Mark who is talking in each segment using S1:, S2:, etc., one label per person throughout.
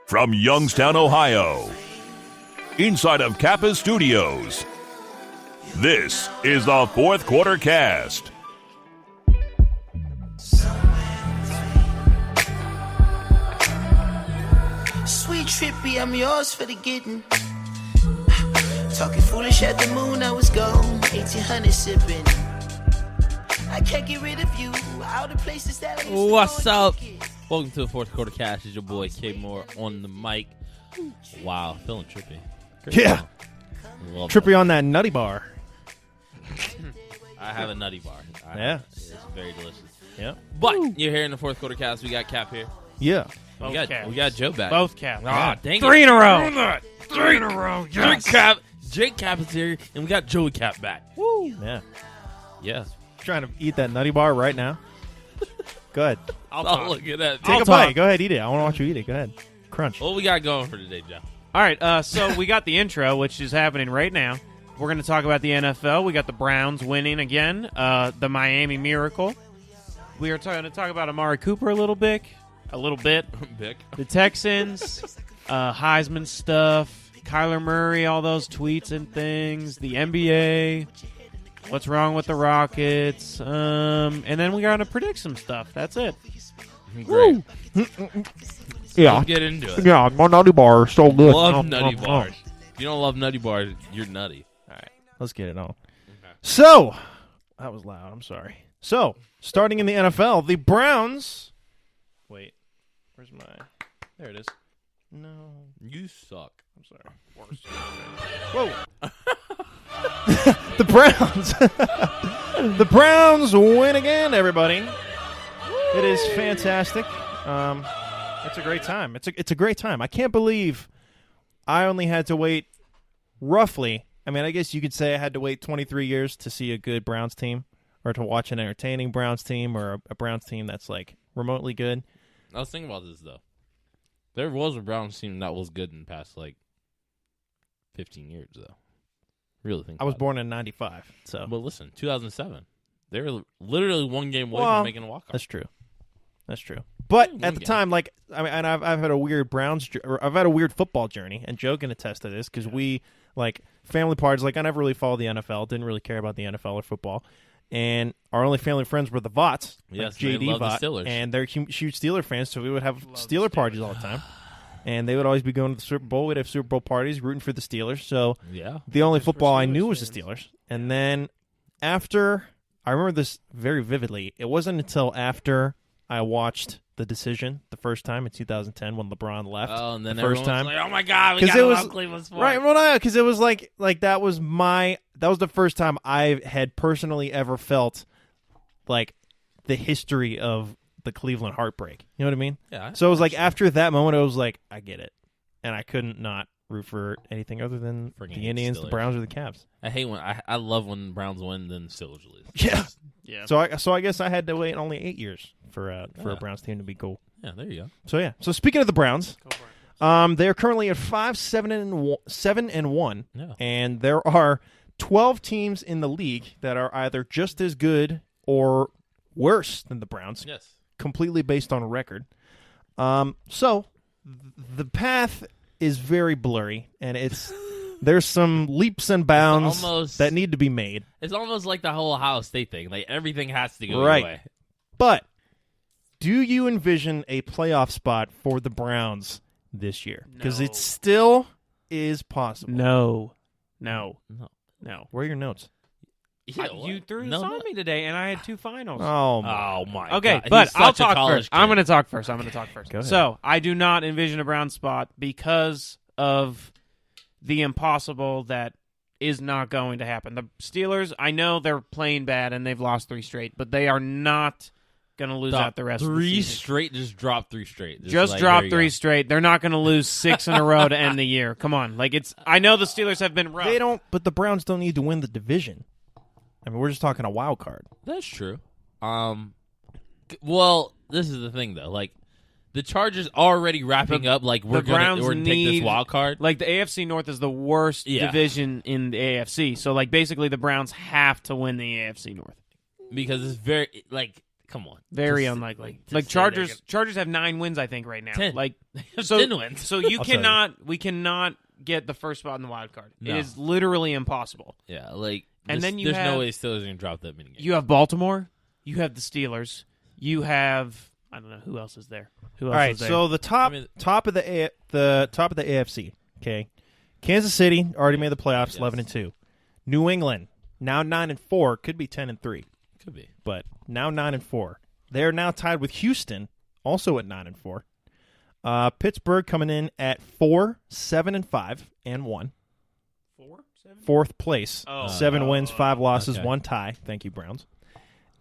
S1: From Youngstown, Ohio, inside of Kappa Studios, this is the Fourth Quarter Cast.
S2: Sweet trippy, I'm yours for the getting. Talking foolish at the moon, I was gone. 1800 sipping. I can't get rid of you. Out of places that I used to
S3: What's
S2: go
S3: up?
S2: and kick it.
S3: Welcome to the Fourth Quarter Cast. It's your boy K Moore on the mic. Wow, feeling trippy. Great
S4: Yeah.
S3: song. Love
S4: Trippy on that nutty bar.
S3: that. I have a nutty bar.
S4: Yeah.
S3: It's very delicious.
S4: Yeah.
S3: But you're here in the Fourth Quarter Cast. We got Cap here.
S4: Yeah.
S3: We got Joe back.
S5: Both caps.
S3: Ah, dang it.
S5: 3 in a row. 3 in a row. Yes.
S3: Jake Cap is here, and we got Joey Cap back.
S4: Woo. Yeah.
S3: Yeah.
S4: Trying to eat that nutty bar right now. Go ahead.
S3: Oh, look at that.
S4: Take a bite. Go ahead, eat it. I want to watch you eat it. Go ahead. Crunch.
S3: What we got going for today, Joe?
S5: All right, so we got the intro, which is happening right now. We're going to talk about the NFL. We got the Browns winning again, the Miami Miracle. We are going to talk about Amari Cooper a little bit.
S3: Vic.
S5: The Texans, Heisman stuff, Kyler Murray, all those tweets and things, the NBA, what's wrong with the Rockets, and then we got to predict some stuff. That's it.
S3: Great.
S4: Yeah.
S3: Let's get into it.
S4: Yeah, my nutty bar is so good.
S3: Love nutty bars. If you don't love nutty bars, you're nutty.
S4: All right. Let's get it on. So, that was loud. I'm sorry. So, starting in the NFL, the Browns. Wait. Where's my. There it is. No.
S3: You suck.
S4: I'm sorry. Whoa. The Browns. The Browns win again, everybody. It is fantastic. It's a great time. It's a great time. I can't believe I only had to wait roughly. I mean, I guess you could say I had to wait 23 years to see a good Browns team or to watch an entertaining Browns team or a Browns team that's like remotely good.
S3: I was thinking about this, though. There was a Browns team that was good in the past, 15 years, though. Really think
S4: I was
S3: about
S4: born in 95, so.
S3: But listen, 2007. They were literally one game away
S4: Well,
S3: from making a walk-off.
S4: That's true. That's true. But
S3: One
S4: at the
S3: game.
S4: time, and I've had a weird I've had a weird football journey, and Joe can attest to this because we family parties. I never really followed the NFL, didn't really care about the NFL or football, and our only family friends were the Vots,
S3: Yes,
S4: JD
S3: they love the
S4: Vaught,
S3: Steelers.
S4: and they're huge Steeler fans, so we would have Steeler parties all the time, and they would always be going to the Super Bowl. We'd have Super Bowl parties, rooting for the Steelers. So
S3: Yeah.
S4: the only football I knew was the Steelers, and then after I remember this very vividly. It wasn't until after I watched The Decision the first time in 2010 when LeBron left.
S3: Oh, and then
S4: the first time,
S3: like, oh my God, we
S4: 'Cause
S3: got
S4: it
S3: to
S4: was-
S3: love Cleveland sports.
S4: right? Well, no, because it was like that was the first time I had personally ever felt like the history of the Cleveland heartbreak. You know what I mean?
S3: Yeah.
S4: So it was like after that moment, I was like, I get it, and I couldn't not root for anything other than
S3: Freaking
S4: the Indians,
S3: Steelers.
S4: the Browns, or the Cavs.
S3: I hate when I love when the Browns win, then the Steelers lose.
S4: Yeah.
S5: Yeah.
S4: So I guess I had to wait only 8 years for a Browns team to be cool.
S3: Yeah, there you go.
S4: So yeah. So speaking of the Browns,
S5: Go for it.
S4: they are currently at 7-1,
S3: Yeah.
S4: and there are 12 teams in the league that are either just as good or worse than the Browns,
S3: Yes.
S4: completely based on record. So the path is very blurry, and there's some leaps and bounds
S3: almost-
S4: that need to be made.
S3: It's almost like the whole Ohio State thing. Like, everything has to go your
S4: Right.
S3: way.
S4: But do you envision a playoff spot for the Browns this year? Because
S5: No.
S4: it still is possible.
S5: No.
S3: No.
S4: Where are your notes?
S3: Yeah,
S5: You
S3: what?
S5: threw
S3: No,
S5: this on
S3: no.
S5: me today, and I had 2 finals.
S4: Oh, my.
S3: Oh, my
S5: Okay,
S3: God.
S5: but
S3: He's
S5: I'll
S3: such a
S5: talk
S3: college
S5: first. I'm
S3: kid.
S5: going to talk first.
S4: Go ahead.
S5: So, I do not envision a Brown spot because of the impossible that is not going to happen. The Steelers, I know they're playing bad and they've lost 3 straight, but they are not going to lose out the rest of the
S3: Three
S5: season.
S3: straight, just drop 3 straight.
S5: Just
S3: like,
S5: drop
S3: there you
S5: 3
S3: go.
S5: straight. They're not going to lose 6 in a row to end the year. Come on. I know the Steelers have been rough.
S4: They don't, but the Browns don't need to win the division. I mean, we're just talking a wild card.
S3: That's true. Well, this is the thing, though. The Chargers already wrapping up. We're
S5: the Browns
S3: going to take
S5: need-
S3: this wild card.
S5: The AFC North is the worst
S3: Yeah.
S5: division in the AFC. So, basically the Browns have to win the AFC North.
S3: Because it's very, Come on.
S5: Very
S3: Just-
S5: unlikely.
S3: to
S5: Like
S3: say they're
S5: Chargers have 9 wins, I think, right now.
S3: 10.
S5: Like
S3: gonna-
S5: so
S3: 10 wins.
S5: So you
S4: I'll tell you.
S5: we cannot get the first spot in the wild card.
S3: No.
S5: It is literally impossible.
S3: Yeah, like,
S5: And then you
S3: there's
S5: have-
S3: no way Steelers are going to drop that many games.
S5: You have Baltimore. You have the Steelers. You have I don't know who else is there. Who else
S4: All right,
S5: is there?
S4: so the top
S3: I mean-
S4: top of the top of the AFC. Okay, Kansas City already made the playoffs,
S3: Yes.
S4: 11-2. New England now 9-4, could be 10-3,
S3: Could be.
S4: but now 9-4. They are now tied with Houston, also at 9-4. Pittsburgh coming in at 4-7-5 and 1.
S5: 4-7.
S4: Fourth place, 7 wins, 5 losses,
S3: okay.
S4: 1 tie. Thank you, Browns.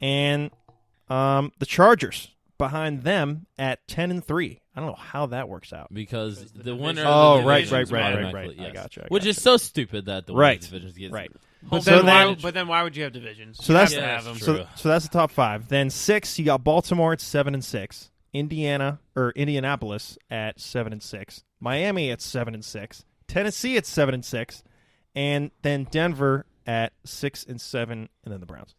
S4: And the Chargers behind them at 10-3. I don't know how that works out.
S3: Because the winner
S4: Oh,
S3: of the
S4: right,
S3: divisions
S4: right, right,
S3: automatically-
S4: right. I
S3: yes.
S4: gotcha, I
S3: Which is
S4: gotcha.
S3: so stupid that the
S4: Right,
S3: divisions get
S4: right.
S5: But,
S4: So
S5: then why,
S4: then-
S5: but then why would you have divisions?
S4: So
S5: You
S4: that's
S5: have to
S3: Yeah,
S5: have them.
S3: that's
S4: so,
S3: true.
S4: so that's the top 5. Then 6, you got Baltimore at 7-6, Indianapolis at 7-6, Miami at 7-6, Tennessee at 7-6, and then Denver at 6-7, and then the Browns.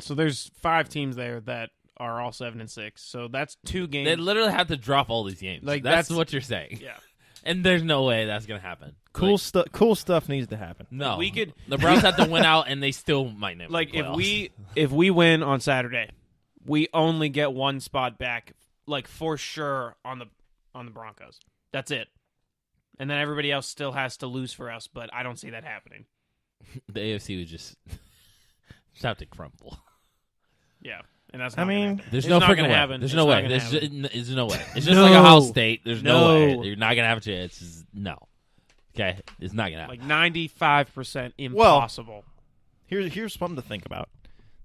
S5: So there's 5 teams there that are all 7-6. So that's 2 games.
S3: They literally have to drop all these games.
S5: Like,
S3: that's
S5: that's-
S3: what you're saying.
S5: yeah.
S3: And there's no way that's going to happen.
S4: Cool
S3: Like,
S4: Cool stuff needs to happen.
S3: No.
S5: We could-
S3: The Browns have to win out, and they still might never
S5: Like
S3: make playoffs.
S5: if we win on Saturday, we only get 1 spot back, like for sure on the Broncos. That's it. And then everybody else still has to lose for us, but I don't see that happening.
S3: The AFC would just have to crumble.
S5: Yeah, and that's.
S4: I
S5: Not gonna
S4: mean,
S5: happen.
S3: There's
S5: It's
S3: no
S5: not
S3: freaking
S5: gonna
S3: way.
S5: happen.
S3: There's
S5: It's
S3: no
S5: not
S3: way.
S5: gonna
S3: There's
S5: happen.
S3: just, no way. It's just
S5: No.
S3: like Ohio State. There's no,
S5: No.
S3: way. You're not gonna have a chance. No. Okay, it's not gonna happen.
S5: Like 95% impossible.
S4: Here's something to think about.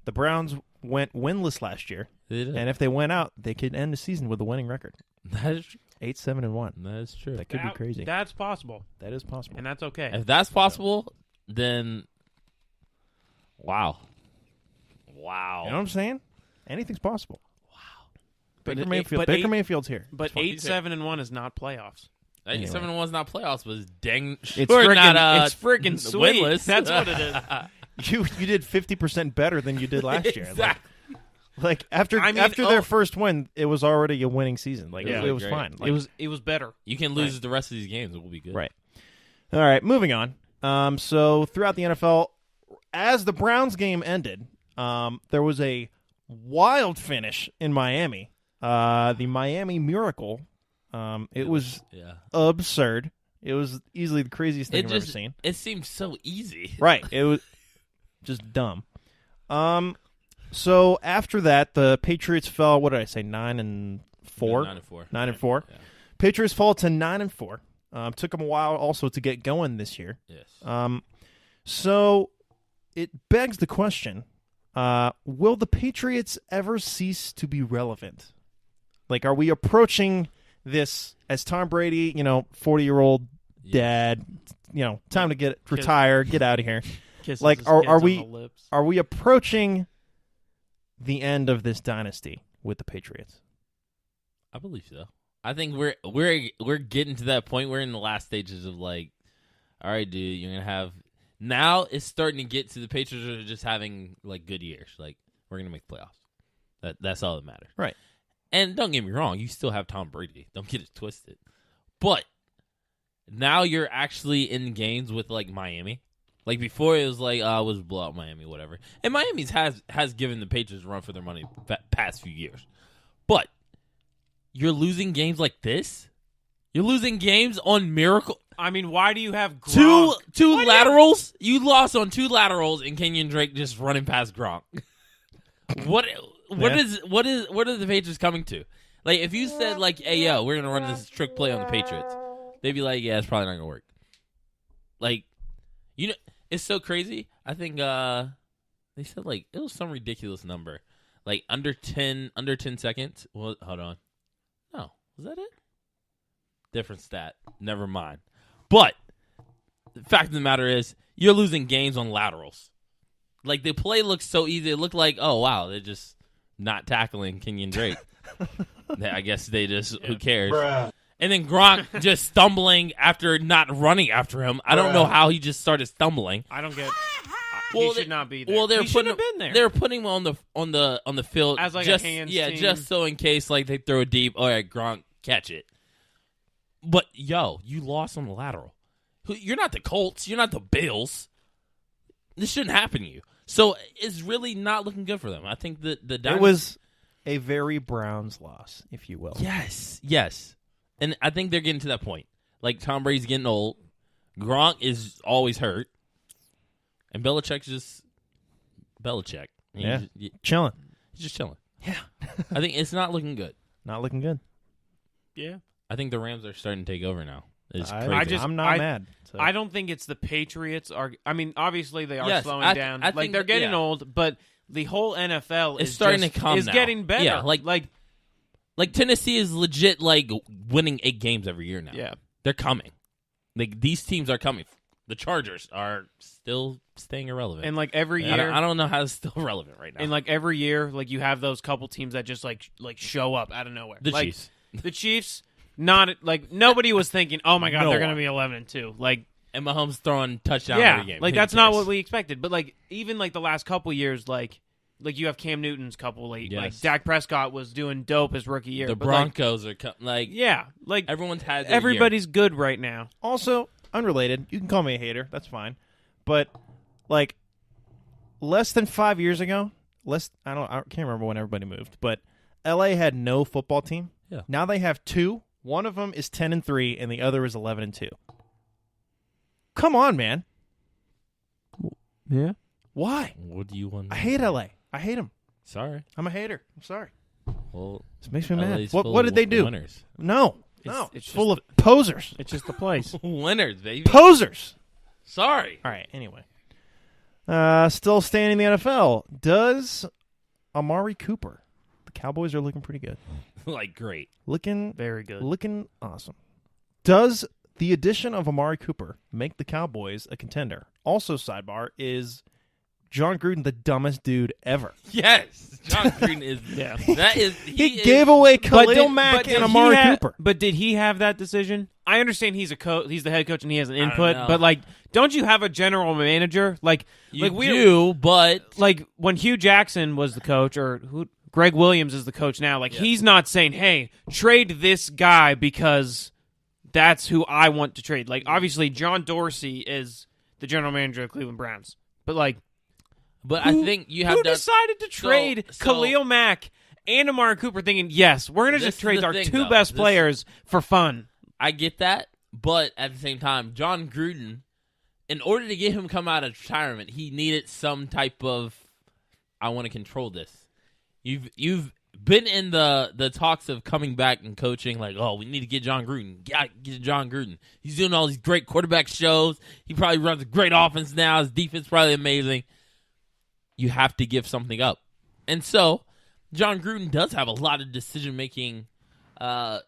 S4: The Browns went winless last year,
S3: They did.
S4: and if they went out, they could end the season with a winning record,
S3: That is true.
S4: 8-7-1.
S3: That is true.
S4: That could be crazy.
S5: That's possible,
S4: That is possible.
S5: and that's okay.
S3: If that's possible, then wow.
S4: You know what
S3: Wow.
S4: I'm saying? Anything's possible.
S5: But
S4: Baker
S5: it-
S4: Mayfield.
S5: but
S4: Baker
S5: eight-
S4: Mayfield's here.
S5: But
S3: 27-1
S5: 8-7-1 is not playoffs.
S3: 7-1's not playoffs, but it's dang
S5: It's
S3: sure
S5: friggin',
S3: not
S5: it's friggin' sweet.
S3: winless.
S5: That's what it is.
S4: You did 50% better than you did last year.
S3: Exactly.
S4: Like after
S5: I mean,
S4: their first win, it was already a winning season. Like
S3: Yeah.
S4: it was
S3: Great.
S4: fine. Like,
S5: It was better.
S3: You can lose the rest of these games. It will be good.
S4: right. All right, moving on. So throughout the NFL, as the Browns game ended, there was a wild finish in Miami. The Miami Miracle. It was
S3: Yeah.
S4: absurd. It was easily the craziest thing
S3: It
S4: I've
S3: just
S4: ever seen.
S3: it seems so easy.
S4: Right. It was just dumb. So after that, the Patriots fell. What did I say? 9-4.
S3: 9-4.
S4: 9-4.
S3: Yeah.
S4: Patriots fall to 9-4. Took them a while also to get going this year.
S3: Yes.
S4: So it begs the question: will the Patriots ever cease to be relevant? Like, are we approaching this as Tom Brady? 40-year-old dad. Time to retire, get out of here.
S5: Kisses
S4: Like,
S5: his
S4: are
S5: kids on
S4: we-
S5: the lips.
S4: Are we approaching the end of this dynasty with the Patriots?
S3: I believe so. I think we're getting to that point. We're in the last stages of like, all right, dude, you're gonna have. Now it's starting to get to the Patriots are just having like good years. Like we're gonna make playoffs. That's all that matters.
S4: Right.
S3: And don't get me wrong, you still have Tom Brady. Don't get it twisted. But now you're actually in games with like Miami. Like before, it was like, was blow out Miami, whatever. And Miami's has given the Patriots a run for their money past few years. But you're losing games like this. You're losing games on miracle.
S5: I mean, why do you have Gronk?
S3: Two laterals. You lost on 2 laterals, and Kenyon Drake just running past Gronk. What
S4: Yeah.
S3: is the Patriots coming to? Like if you said like, hey yo, we're gonna run this trick play on the Patriots, they'd be like, yeah, it's probably not gonna work. Like, it's so crazy. I think they said like it was some ridiculous number, like under 10 seconds. Well, hold on, no, was that it? Different stat. Never mind. But the fact of the matter is, you're losing games on laterals. Like the play looks so easy. It looked like, oh wow, they're just not tackling Kenyon Drake. I guess they just who cares.
S6: Bruh.
S3: And then Gronk just stumbling after not running after him. I don't know how he just started stumbling.
S5: I don't get. he should not be there.
S3: Well,
S5: he shouldn't have been there.
S3: They're putting him on the field
S5: as like
S3: just,
S5: a hands team.
S3: just so in case like they throw it deep. All right, Gronk, catch it. But you lost on the lateral. You're not the Colts. You're not the Bills. This shouldn't happen to you. So it's really not looking good for them. I think the
S4: It was a very Browns loss, if you will.
S3: Yes. And I think they're getting to that point. Like, Tom Brady's getting old. Gronk is always hurt. And Belichick's just Belichick.
S4: Chilling.
S3: He's just chilling.
S4: Yeah.
S3: I think it's not looking good.
S4: Not looking good.
S5: Yeah.
S3: I think the Rams are starting to take over now. It's crazy.
S4: I'm not mad. So.
S5: I don't think it's the Patriots are. I mean, obviously they are
S3: Yes,
S5: slowing down.
S3: I think
S5: they're getting old, but the whole NFL
S3: It's
S5: is
S3: starting
S5: just,
S3: to come
S5: is
S3: now.
S5: getting better.
S3: Yeah, like Tennessee is legit like winning 8 games every year now.
S5: Yeah.
S3: They're coming. Like, these teams are coming. The Chargers are still staying irrelevant.
S5: And like every year,
S3: I don't know how it's still relevant right now.
S5: and like every year, like you have those couple teams that just like show up out of nowhere.
S3: The
S5: like,
S3: Chiefs.
S5: The Chiefs, not like nobody was thinking, oh my god,
S3: No
S5: they're going to
S3: one.
S5: be 11-2. Like,
S3: And Mahomes throwing touchdown
S5: yeah,
S3: every game.
S5: like
S3: Who
S5: that's not
S3: cares?
S5: what we expected. But like even like the last couple years, like you have Cam Newton's couple late.
S3: Yes.
S5: Like Dak Prescott was doing dope his rookie year.
S3: The
S5: but, like,
S3: Broncos are like
S5: yeah, like
S3: everyone's had their year.
S5: everybody's good right now.
S4: Also, unrelated, you can call me a hater. That's fine. But, like, less than 5 years ago, I can't remember when everybody moved, but LA had no football team.
S3: Yeah.
S4: Now they have 2. One of them is 10-3, and the other is 11-2. Come on, man.
S5: Yeah.
S4: Why?
S3: What do you want?
S4: I hate LA. I hate them.
S3: Sorry.
S4: I'm a hater. I'm sorry.
S3: Well,
S4: This makes me mad.
S3: LA's
S4: What
S3: full
S4: did
S3: of
S4: they do?
S3: Winners.
S4: No.
S5: It's
S4: Full of posers.
S5: It's just the place.
S3: Winners, baby.
S4: Posers.
S3: Sorry.
S4: All right, anyway. Still staying in the NFL. Does Amari Cooper. The Cowboys are looking pretty good.
S3: Like, great.
S4: Looking
S5: Very good.
S4: Looking awesome. Does the addition of Amari Cooper make the Cowboys a contender? Also, sidebar, is John Gruden the dumbest dude ever?
S3: Yes. John Green is.
S5: Yeah.
S3: That is.
S4: He gave away Khalil Mack
S5: did
S4: and
S5: he
S4: Amari
S5: ha-
S4: Cooper.
S5: But did he have that decision? I understand he's he's the head coach and he has an
S3: don't
S5: input,
S3: know.
S5: but like, don't you have a general manager? Like
S3: You
S5: we
S3: do, but
S5: like when Hugh Jackson was the coach, or Greg Williams is the coach now. Like he's not saying, "Hey, trade this guy because that's who I want to trade." Like obviously, John Dorsey is the general manager of the Cleveland Browns, but like,
S3: I think you have
S5: who
S3: done.
S5: decided to trade Khalil Mack and amari Cooper, thinking, "Yes, we're gonna
S3: This
S5: just
S3: is
S5: trade
S3: the
S5: our
S3: thing,
S5: two
S3: though.
S5: best
S3: This-
S5: players for fun."
S3: I get that, but at the same time, John Gruden, in order to get him come out of retirement, he needed some type of, I want to control this. You've been in the talks of coming back and coaching, like, oh, we need to get John Gruden. Get John Gruden. He's doing all these great quarterback shows. He probably runs a great offense now. His defense is probably amazing. You have to give something up. And so, John Gruden does have a lot of decision-making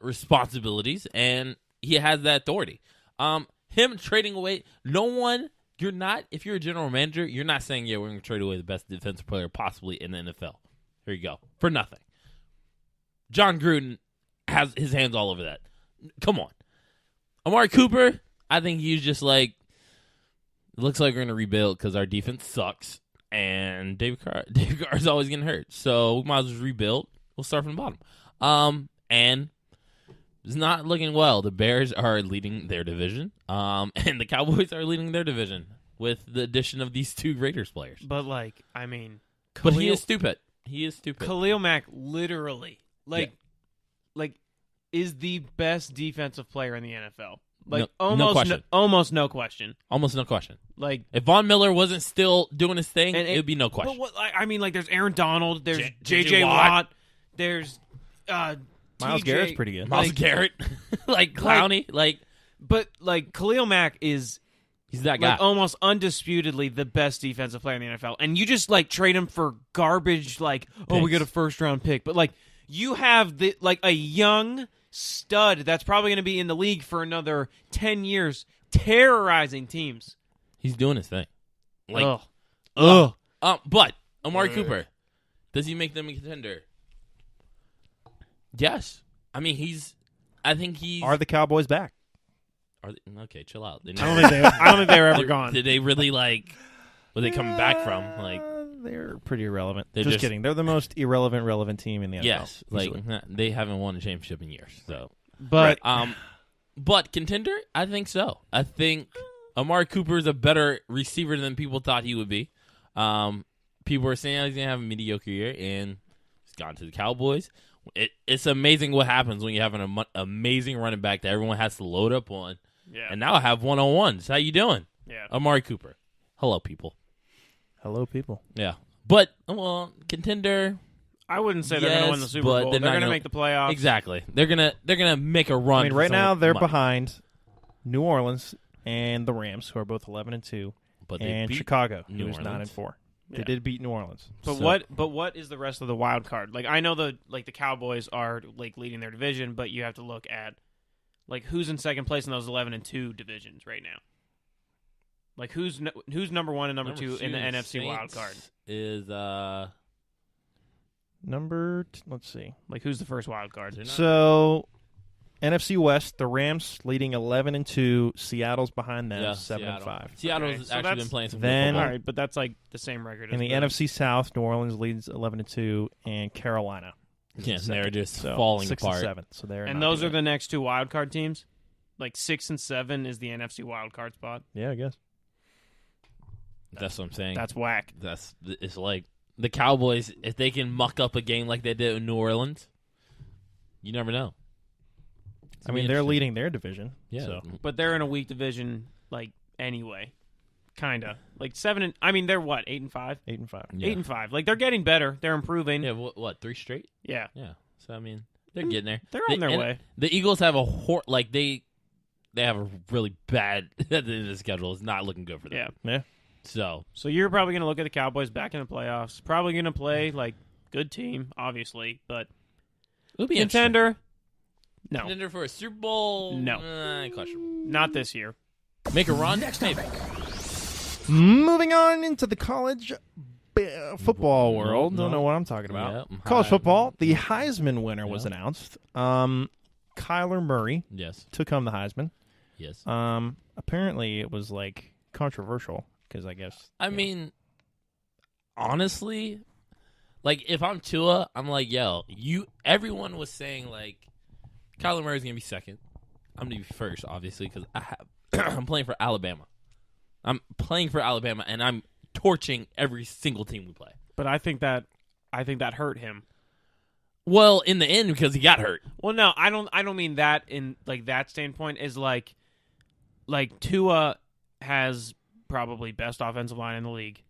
S3: responsibilities, and he has that authority. Him trading away, if you're a general manager, you're not saying, yeah, we're going to trade away the best defensive player possibly in the NFL. Here you go. For nothing. John Gruden has his hands all over that. Come on. Amari Cooper, I think he's just like, it looks like we're going to rebuild because our defense sucks, and David Carr is always getting hurt. So we might as well rebuild. We'll start from the bottom. And it's not looking well. The Bears are leading their division, and the Cowboys are leading their division with the addition of these two Raiders players.
S5: But like, I mean,
S3: But he is stupid. He is stupid.
S5: Khalil Mack literally, is the best defensive player in the NFL. Like
S3: No question.
S5: almost no question.
S3: Almost no question.
S5: Like
S3: If Von Miller wasn't still doing his thing,
S5: and
S3: it would be no question.
S5: But I mean, like, there's Aaron Donald, there's
S3: J.J.
S5: J.J.
S3: Watt.
S5: there's
S4: Miles
S5: TJ
S4: Garrett's pretty good.
S3: Miles Garrett, like Clowney,
S5: But like Khalil Mack is
S3: he's that guy.
S5: like almost undisputedly the best defensive player in the NFL, and you just like trade him for garbage. Like, oh, we
S3: Picks.
S5: got a first round pick, but like you have a young stud that's probably going to be in the league for another 10 years, terrorizing teams.
S3: He's doing his thing. Like,
S5: Ugh.
S3: But Amari Cooper, does he make them a contender? Yes. I mean, I think he's.
S4: Are the Cowboys back?
S3: Okay, chill out.
S5: I don't think they were ever gone.
S3: Did they really like? What they coming back from? Like
S4: they're pretty irrelevant.
S3: They're
S4: Just
S3: just-
S4: kidding. They're the most relevant team in the NFL.
S3: yes, like
S4: easily.
S3: they haven't won a championship in years. So,
S5: But
S3: but contender, I think so. I think Amari Cooper is a better receiver than people thought he would be. People were saying he's gonna have a mediocre year, and he's gone to the Cowboys. It's amazing what happens when you have an amazing running back that everyone has to load up on.
S5: yeah,
S3: And now I have one-on-ones. How you doing?
S5: yeah.
S3: Amari Cooper. Hello, people.
S4: Hello, people.
S3: Yeah. But, well, contender.
S5: I wouldn't say they're going to win the
S3: Yes,
S5: Super
S3: but
S5: Bowl.
S3: they're
S5: They're
S3: not
S5: going to
S3: gonna-
S5: make the playoffs.
S3: Exactly. They're gonna make a run.
S4: I mean,
S3: for
S4: right
S3: some
S4: now they're
S3: money.
S4: behind New Orleans and the Rams, who are both 11-2,
S3: But they
S4: and
S3: beat
S4: Chicago,
S3: New
S4: who's
S3: Orleans.
S4: 9-4. They
S5: Yeah.
S4: did beat New Orleans.
S5: But
S3: So-
S5: what is the rest of the wild card? Like I know the Cowboys are like leading their division, but you have to look at like who's in second place in those 11-2 divisions right now. Like who's number 1 and number 2 in the NFC wild card?
S3: Is
S4: Let's see.
S5: Like who's the first wild card?
S3: They're not-
S4: So, NFC West, the Rams leading 11-2. Seattle's behind them,
S3: yeah,
S4: 7-5.
S3: Seattle's
S5: Okay, so
S3: actually
S5: that's-
S3: been playing some
S4: Then-
S3: good
S5: All
S3: football.
S5: right, but that's like the same record.
S4: In
S5: as
S4: the NFC South, New Orleans leads 11-2, and Carolina. is
S3: Yeah,
S4: the
S3: they're
S4: second.
S3: just
S4: So,
S3: falling
S4: 6
S3: apart.
S4: and 7. So they're
S5: and
S4: not
S5: those are
S4: doing
S5: the next two wild card teams. Like 6 and 7 is the NFC wild card spot.
S4: it. Yeah, I guess.
S3: That's what I'm saying.
S5: That's whack.
S3: It's like the Cowboys, if they can muck up a game like they did in New Orleans, you never know.
S4: I mean, they're leading their division.
S3: Yeah.
S4: So.
S5: But they're in a weak division, like anyway, kinda. Like 7 and I mean they're what 8-5,
S4: 8-5.
S3: Yeah.
S5: 8-5. Like they're getting better. They're improving.
S3: Yeah, what 3 straight?
S5: Yeah.
S3: Yeah. So I mean, they're getting there.
S5: They're on their
S3: and
S5: way.
S3: The Eagles have they have a really bad at the end of the schedule. It's not looking good for them.
S5: Yeah.
S4: Yeah.
S3: So
S5: So you're probably gonna look at the Cowboys back in the playoffs. Probably gonna play like good team, obviously, but
S3: it'll be
S5: contender. No,
S3: Contender for a Super Bowl?
S5: No.
S3: Questionable.
S5: not this year.
S3: Make a run? Next maybe.
S4: Moving on into the college football world.
S3: No.
S4: Don't know what I'm talking about.
S3: Yeah,
S4: College
S3: Heisman.
S4: football. The Heisman winner was
S3: Yeah.
S4: announced. Kyler Murray
S3: Yes.
S4: took home the Heisman.
S3: Yes.
S4: Apparently it was like controversial because I guess
S3: I mean, honestly, like if I'm Tua, I'm like, yo, everyone was saying like Kyler Murray's gonna be second. I'm gonna be first, obviously, because I'm playing for Alabama. I'm playing for Alabama, and I'm torching every single team we play.
S5: But I think that hurt him.
S3: Well, in the end, because he got hurt.
S5: Well, no, I don't mean that in like that standpoint. Is like Tua has probably best offensive line in the league.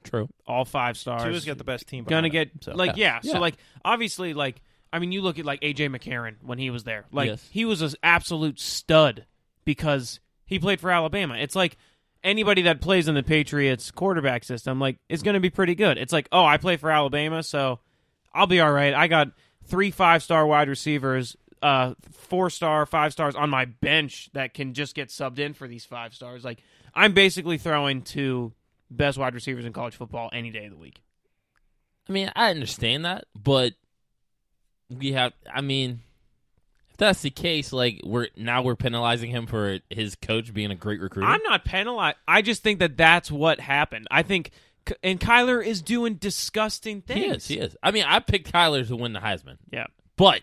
S3: True.
S5: All 5 stars.
S4: Tua's got the best team.
S5: Gonna
S4: behind
S5: get
S4: him, so.
S5: like yeah.
S3: Yeah.
S5: So like obviously like I mean you look at like AJ McCarron when he was there. Like
S3: Yes.
S5: he was an absolute stud because he played for Alabama. It's like anybody that plays in the Patriots quarterback system like is going to be pretty good. It's like, "Oh, I play for Alabama, so I'll be all right. I got 3 5-star wide receivers, 4-star, 5 stars on my bench that can just get subbed in for these 5 stars. Like I'm basically throwing 2 best wide receivers in college football any day of the week.
S3: I mean, I understand that, but if that's the case, like we're penalizing him for his coach being a great recruiter.
S5: I'm not penalized. I just think that that's what happened. I think, and Kyler is doing disgusting things.
S3: He is. I mean, I picked Kyler to win the Heisman.
S5: Yeah.
S3: But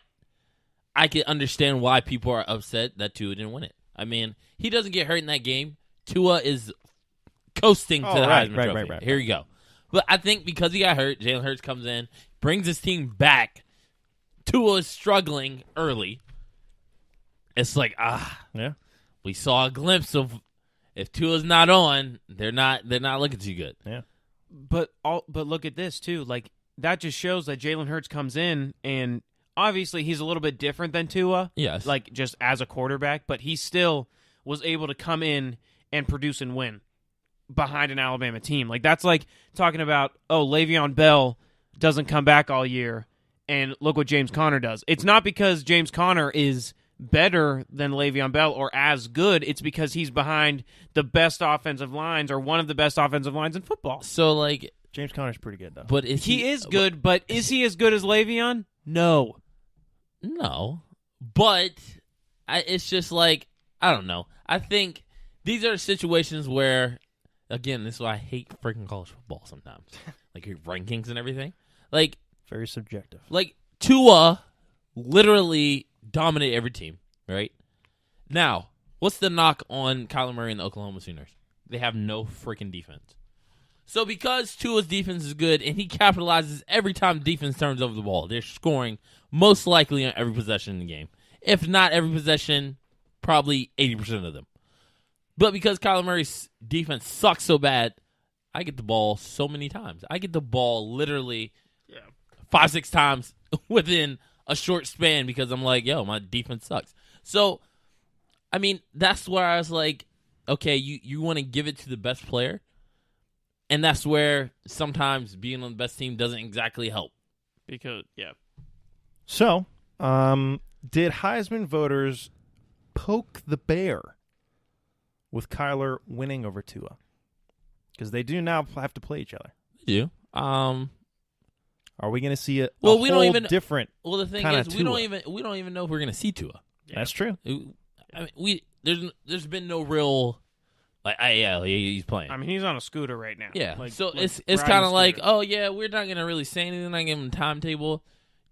S3: I can understand why people are upset that Tua didn't win it. I mean, he doesn't get hurt in that game. Tua is coasting to the Heisman Trophy.
S4: Right.
S3: Here you go. But I think because he got hurt, Jalen Hurts comes in, brings his team back. Tua is struggling early. It's like,
S4: Yeah.
S3: we saw a glimpse of if Tua's not on, they're not looking too good.
S4: Yeah.
S5: But look at this too. Like that just shows that Jalen Hurts comes in, and obviously he's a little bit different than Tua.
S3: Yes.
S5: Like just as a quarterback, but he still was able to come in and produce and win behind an Alabama team. Like that's like talking about, oh, Le'Veon Bell doesn't come back all year, and look what James Conner does. It's not because James Conner is better than Le'Veon Bell or as good. It's because he's behind the best offensive lines or one of the best offensive lines in football.
S3: So like,
S4: James Conner's pretty good though.
S3: but is
S5: He is good, but is he as good as Le'Veon? No.
S3: No, but it's just like, I don't know. I think these are situations where again, this is why I hate freaking college football sometimes. Like your rankings and everything. Like
S4: Very subjective.
S3: Like Tua literally dominated every team, right? Now, what's the knock on Kyler Murray and the Oklahoma Sooners? They have no freaking defense. So because Tua's defense is good and he capitalizes every time defense turns over the ball, they're scoring most likely on every possession in the game. If not every possession, probably 80% of them. But because Kyler Murray's defense sucks so bad, I get the ball so many times. I get the ball literally 5-6 times within a short span because I'm like, yo, my defense sucks. So, I mean, that's where I was like, okay, you want to give it to the best player. And that's where sometimes being on the best team doesn't exactly help.
S5: Because, yeah.
S4: So, did Heisman voters poke the bear with Kyler winning over Tua? Because they do now have to play each other.
S3: They do.
S4: Are we going to see a
S3: we don't
S4: whole
S3: even
S4: different?
S3: Well, the thing
S4: kinda
S3: is, we don't even know if we're going to see Tua.
S4: That's true.
S3: I mean, there's been no real like, he's playing.
S5: I mean, he's on a scooter right now.
S3: Yeah,
S5: Like,
S3: so
S5: like
S3: it's
S5: riding
S3: kind
S5: a
S3: of like,
S5: scooter.
S3: oh yeah, we're not gonna really say anything. Not give him a timetable.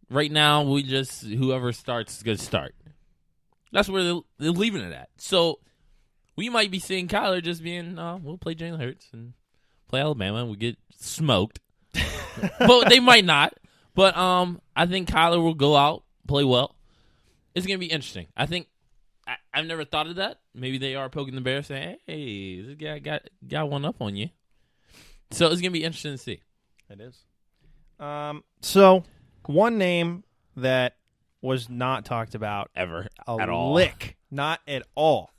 S3: Right now, we just whoever starts is gonna start. That's where they're leaving it at. So we might be seeing Kyler just being, we'll play Jalen Hurts and play Alabama, and we get smoked. But they might not. But I think Kyler will go out, play well. It's gonna be interesting. I think I've never thought of that. Maybe they are poking the bear, saying, "Hey, this guy got one up on you." So it's gonna be interesting to see.
S4: It is. So one name that was not talked about
S3: Ever
S4: a
S3: at all.
S4: lick, not at all,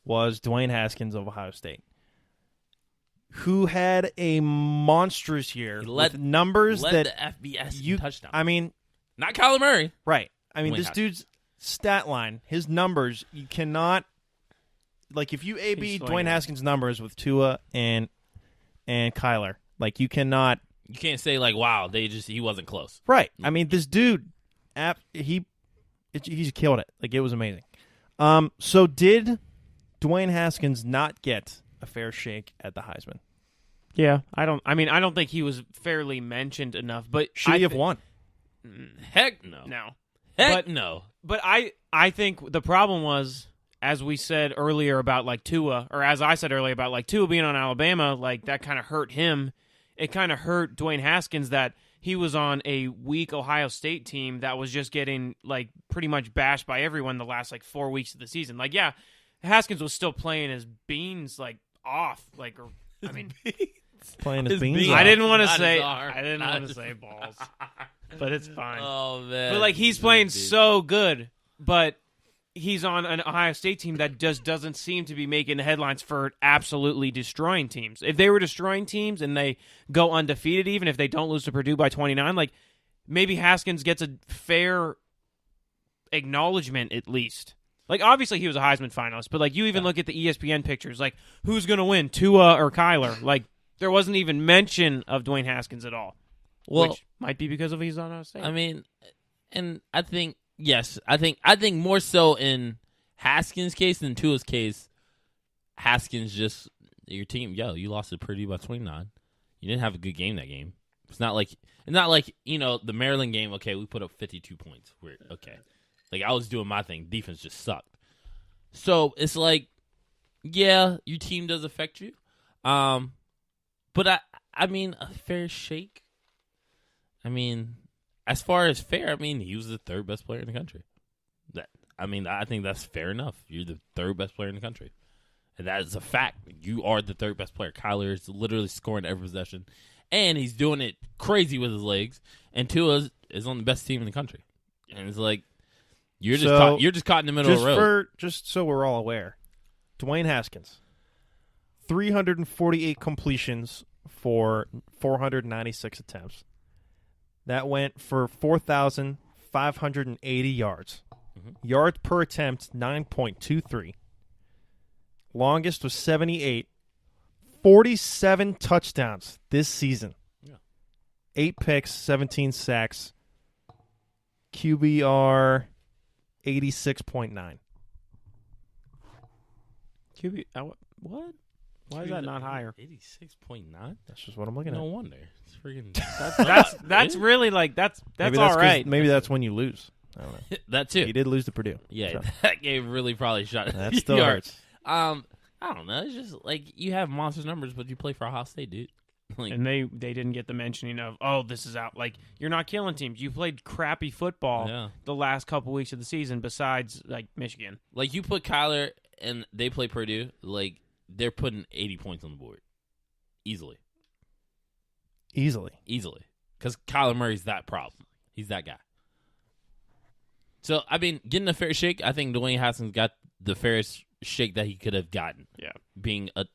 S4: was Dwayne Haskins of Ohio State, who had a monstrous year with numbers
S3: led
S4: that
S3: the FBS
S4: you.
S3: in touchdown.
S4: I mean,
S3: Not Kyler Murray.
S4: right? I mean,
S3: Dwayne
S4: this
S3: Haskins.
S4: dude's stat line, his numbers, you cannot. Like, if you A/B
S5: He's
S4: Dwayne
S5: slinging.
S4: Haskins' numbers with Tua and Kyler, like, you cannot.
S3: You can't say like, "Wow, he wasn't close."
S4: Right. I mean, this dude, he's killed it. Like, it was amazing. So did Dwayne Haskins not get a fair shake at the Heisman?
S5: Yeah, I don't think he was fairly mentioned enough. But
S4: Should he have won?
S3: Heck no.
S5: No.
S3: Heck no.
S5: But I think the problem was, as we said earlier about like Tua, or as I said earlier about like Tua being on Alabama, like that kind of hurt him. It kind of hurt Dwayne Haskins that he was on a weak Ohio State team that was just getting like pretty much bashed by everyone the last like 4 weeks of the season. Like, yeah, Haskins was still playing his beans like off. Like, I mean,
S4: Playing his
S3: His
S4: beans
S3: beans.
S4: off.
S5: I didn't want to
S3: Not
S5: say
S3: his arm.
S5: I didn't
S3: Not
S5: want to
S3: his-
S5: say balls, but it's fine.
S3: Oh man.
S5: But like he's playing so good, but he's on an Ohio State team that just doesn't seem to be making the headlines for absolutely destroying teams. If they were destroying teams and they go undefeated, even if they don't lose to Purdue by 29, like maybe Haskins gets a fair acknowledgement at least. Like obviously he was a Heisman finalist, but like you even look at the ESPN pictures, like who's going to win, Tua or Kyler? Like there wasn't even mention of Dwayne Haskins at all.
S3: Well,
S5: which might be because of he's on Ohio State.
S3: I mean, and I think yes, I think more so in Haskins' case than Tua's case. Haskins just your team. Yo, you lost to Purdue by 29. You didn't have a good game that game. It's not like the Maryland game. Okay, we put up 52 points. Okay, like I was doing my thing. Defense just sucked. So it's like, yeah, your team does affect you. But I mean, a fair shake. I mean, as far as fair, I mean, he was the third best player in the country. I think that's fair enough. You're the third best player in the country. And that is a fact. You are the third best player. Kyler is literally scoring every possession. And he's doing it crazy with his legs. And Tua is on the best team in the country. And it's like, you're just caught in the middle of the road.
S4: Just so we're all aware, Dwayne Haskins, 348 completions for 496 attempts. That went for 4,580 yards. Yards per attempt, 9.23. Longest was 78. 47 touchdowns this season.
S3: Yeah.
S4: 8 picks, 17 sacks. QBR 86.9.
S5: QB, what? Why is that not higher?
S3: 86.9.
S4: That's just what I'm looking
S3: No
S4: at.
S3: wonder. It's freaking.
S5: That's really like that's
S4: Maybe
S5: all
S4: 'cause-
S5: right.
S4: Maybe that's when you lose. I don't know.
S3: That too.
S4: He did lose to Purdue.
S3: Yeah,
S4: so.
S3: that game really probably shot.
S4: That still
S3: yards.
S4: hurts.
S3: I don't know. It's just like you have monster numbers, but you play for Ohio State, dude. Like,
S5: And they didn't get the mentioning of, oh, this is out. Like, you're not killing teams. You played crappy football the last couple weeks of the season besides, like, Michigan.
S3: like you put Kyler and they play Purdue, like they're putting 80 points on the board, easily, because Kyler Murray's that problem. He's that guy. So I mean, getting a fair shake, I think Dwayne Haskins got the fairest shake that he could have gotten.
S5: Yeah.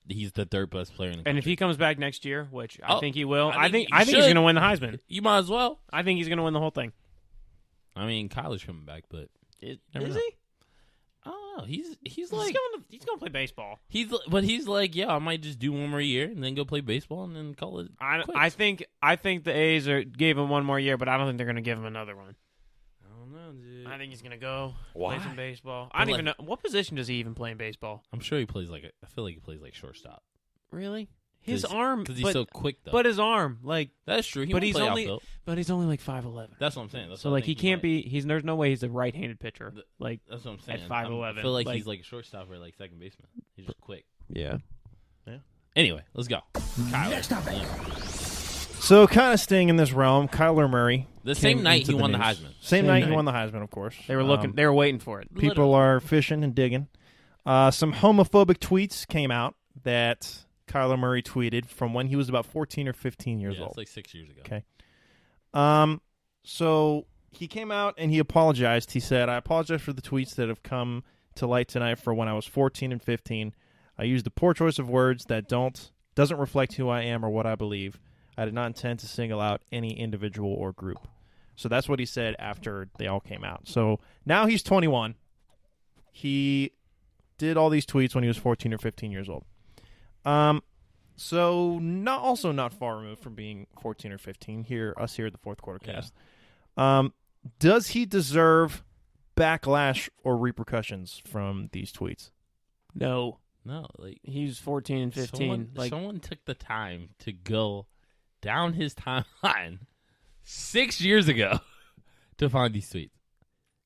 S3: He's the third best player in the country.
S5: And if he comes back next year, which I think he will,
S3: I think
S5: he's going to win the Heisman.
S3: You might as well.
S5: I think he's going to win the whole thing.
S3: I mean, Kyler's coming back, but
S5: Is
S3: never know.
S5: he?
S3: I don't know. He's
S5: He's
S3: like
S5: going to play baseball.
S3: he's like, yeah, I might just do one more year and then go play baseball and then call it.
S5: I think the A's gave him one more year, but I don't think they're going to give him another one.
S3: I don't know, dude.
S5: I think he's going to go
S3: Why?
S5: play some baseball. I don't even know. What position does he even play in baseball?
S3: I'm sure he plays I feel like he plays like shortstop.
S5: Really? His arm.
S3: Because he's so quick, though.
S5: But his arm, like.
S3: That's true.
S5: But he's only like 5'11".
S3: That's what I'm saying. That's
S5: So
S3: what I
S5: like he
S3: think
S5: can't
S3: might-
S5: be. There's no way he's a right-handed pitcher. Like
S3: That's what I'm saying.
S5: at 5'11".
S3: I feel like
S5: Like-
S3: he's like a shortstop or like second baseman. He's just quick.
S5: yeah.
S3: Anyway, let's go. Kyler.
S6: Next topic.
S3: Yeah.
S4: So, kind of staying in this realm, Kyler Murray.
S3: The same
S4: came
S3: night
S4: into
S3: he won the
S4: news.
S3: Heisman.
S4: Same night he
S5: night.
S4: won the Heisman, of course.
S5: They were looking. They were waiting for it.
S4: People are fishing and digging. Some homophobic tweets came out that Kyler Murray tweeted from when he was about 14 or 15 years
S3: Yeah,
S4: old.
S3: it's like 6 years ago.
S4: Okay. So he came out and he apologized. He said, "I apologize for the tweets that have come to light tonight for when I was 14 and 15. I used a poor choice of words that doesn't reflect who I am or what I believe. I did not intend to single out any individual or group." So that's what he said after they all came out. So now he's 21. He did all these tweets when he was 14 or 15 years old. So not far removed from being 14 or 15 here at the Fourth Quarter Cast. Does he deserve backlash or repercussions from these tweets?
S5: No.
S3: No, like
S5: He's 14 and 15.
S3: someone took the time to go down his timeline 6 years ago to find these tweets.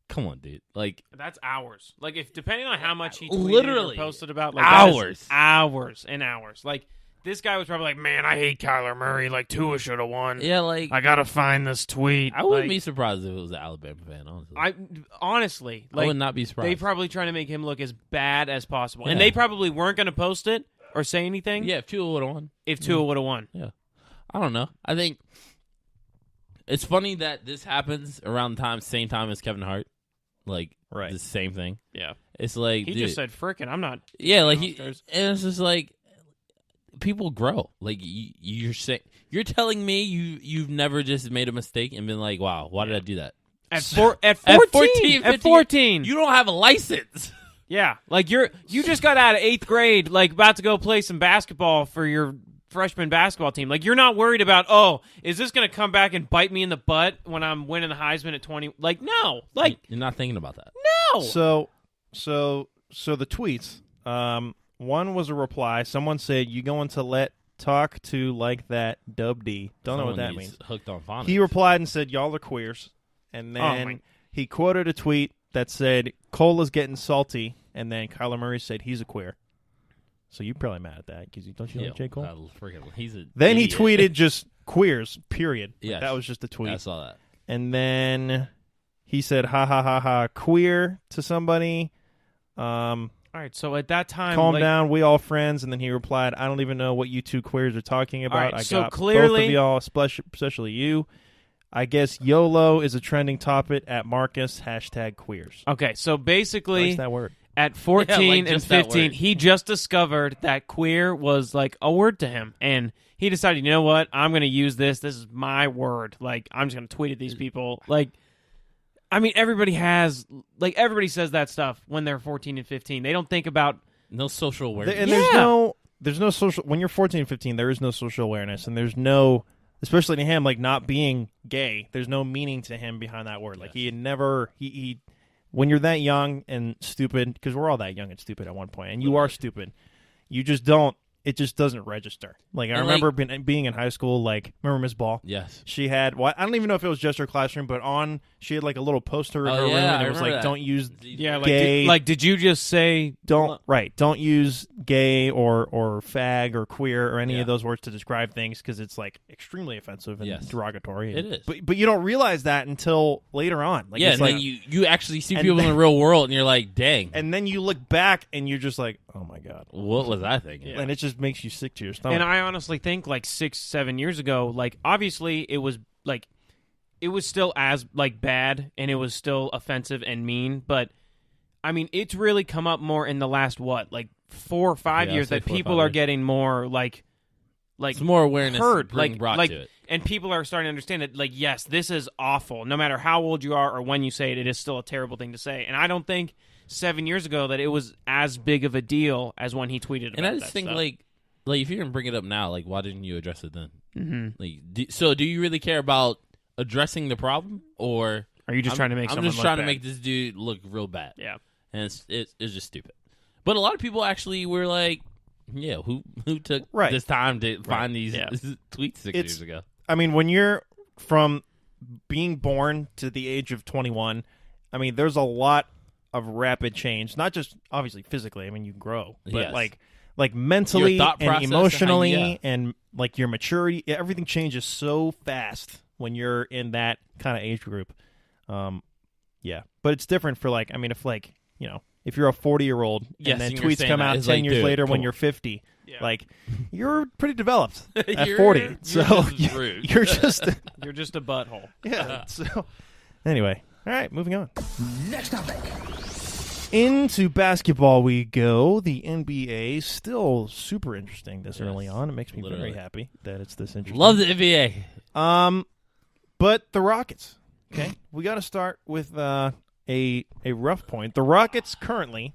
S3: Come on, dude. Like
S5: that's hours. Like if depending on how much he tweeted
S3: Literally
S5: or posted about, like
S3: hours.
S5: hours and hours. Like this guy was probably like, "Man, I hate Kyler Murray. Like Tua should have won.
S3: yeah, like
S5: I gotta find this tweet."
S3: I wouldn't
S5: Like,
S3: be surprised if it was an Alabama fan. Honestly,
S5: I honestly,
S3: I
S5: like,
S3: would not be surprised.
S5: they probably trying to make him look as bad as possible,
S3: Yeah.
S5: and they probably weren't going to post it or say anything.
S3: yeah, if Tua would have won.
S5: if Tua would have won.
S3: Yeah. I don't know. I think it's funny that this happens around the same time as Kevin Hart. Like,
S4: Right.
S3: the same thing.
S5: Yeah,
S3: It's like,
S5: he
S3: dude,
S5: just said, "Frickin', I'm not."
S3: yeah, like,
S5: downstairs.
S3: and it's just like, people grow. Like, you're telling me you've never just made a mistake and been like, wow, why did I do that?
S5: At 14, at 14,
S3: You don't have a license.
S5: yeah, like you just got out of 8th grade, like about to go play some basketball for your freshman basketball team. Like you're not worried about, oh, is this going to come back and bite me in the butt when I'm winning the Heisman at 20? Like no, like
S3: You're not thinking about that.
S5: no.
S4: So the tweets. One was a reply. Someone said, "You going to let talk to like that Dub D?" Don't know what that
S3: Someone
S4: means.
S3: needs Hooked on phonics.
S4: He replied and said, "Y'all are queers." And then he quoted a tweet that said, "Cola's getting salty." And then Kyler Murray said he's a queer. So you're probably mad at that because don't you like J. Cole?
S3: He's a
S4: Then
S3: idiot.
S4: he tweeted just queers, period. Like,
S3: Yes.
S4: that was just a tweet.
S3: I saw that.
S4: And then he said, "Ha ha ha ha, queer" to somebody.
S5: All right, so at that time,
S4: Calm
S5: like,
S4: down, we all friends. And then he replied, "I don't even know what you two queers are talking about.
S5: right,
S4: I
S5: so
S4: got both
S5: clearly-
S4: of y'all, especially you. I guess YOLO is a trending topic at Marcus, #queers.
S5: Okay, so basically,
S4: What's that word?
S5: at 14
S3: Yeah, like
S5: and
S3: just that
S5: 15,
S3: word.
S5: he just discovered that queer was like a word to him. And he decided, you know what? I'm going to use this. This is my word. Like, I'm just going to tweet at these people. Like, I mean, everybody says that stuff when they're 14 and 15. They don't think about,
S3: No social awareness.
S4: And
S5: Yeah.
S4: there's no social, when you're 14 and 15, there is no social awareness. And there's no, especially to him, like not being gay, there's no meaning to him behind that word. Like he had never, he when you're that young and stupid, because we're all that young and stupid at one point, and you are stupid, you just don't, it just doesn't register. Like I
S3: And,
S4: remember being in high school. Like remember Miss Ball?
S3: Yes.
S4: She had. Well, I don't even know if it was just her classroom, but she had like a little poster in
S3: Oh,
S4: her room,
S3: yeah,
S4: and
S3: I
S4: it was
S3: remember
S4: like,
S3: that.
S4: "Don't use
S5: Yeah,
S4: gay."
S5: did you just say
S4: don't use gay or fag or queer or any
S3: Yeah.
S4: of those words to describe things because it's like extremely offensive and
S3: Yes.
S4: derogatory.
S3: It is.
S4: But you don't realize that until later on. Like,
S3: Yeah,
S4: it's
S3: and
S4: like,
S3: then you actually see
S4: and
S3: people in
S4: then-
S3: the real world, and you're like, dang,
S4: and then you look back and you're just like, oh my god.
S3: what was I thinking?
S4: And it just makes you sick to your stomach.
S5: And I honestly think like 6-7 years ago, like obviously it was still as like bad and it was still offensive and mean, but I mean it's really come up more in the last 4 or 5
S3: Yeah,
S5: years
S3: I'd say
S5: that
S3: 4 or
S5: people
S3: 5
S5: are
S3: years.
S5: getting more like
S3: It's more awareness
S5: heard,
S3: being brought to it.
S5: and people are starting to understand that like yes, this is awful. No matter how old you are or when you say it, it is still a terrible thing to say. And I don't think 7 years ago that it was as big of a deal as when he tweeted about
S3: And I just
S5: that
S3: think
S5: stuff.
S3: like if you're gonna bring it up now, like why didn't you address it then? Mm-hmm. Like, do you really care about addressing the problem, or
S5: Are you just trying to make
S3: I'm
S5: someone
S3: just
S5: look
S3: trying
S5: bad?
S3: to make this dude look real bad?
S5: Yeah.
S3: And it's just stupid. But a lot of people actually were like, yeah, who took
S4: Right.
S3: this time to find these
S5: Yeah.
S3: tweets 6 years ago?
S4: I mean, when you're from being born to the age of 21, I mean, there's a lot of rapid change. Not just obviously physically. I mean, you grow, but
S3: Yes.
S4: like mentally
S3: Your thought
S4: and
S3: process and how
S4: emotionally
S3: you-
S4: and like your maturity. Everything changes so fast when you're in that kind of age group. Yeah, but it's different for like. I mean, if you're a 40-year-old
S3: Yes,
S4: and then
S3: and you're
S4: tweets
S3: saying
S4: come
S3: that,
S4: out
S3: it's
S4: 10
S3: like,
S4: years
S3: dude,
S4: later when
S3: come
S4: you're
S3: on.
S4: 50,
S5: Yeah.
S4: like you're pretty developed at
S3: You're
S4: 40. So
S3: just rude.
S4: you're just
S5: You're just a butthole.
S4: yeah. So anyway, all right, moving on.
S6: Next topic.
S4: Into basketball we go. The NBA still super interesting this early on. It makes me
S3: literally.
S4: very happy that it's this interesting.
S3: Love the NBA.
S4: But the Rockets. Okay, we got to start with a rough point. The Rockets currently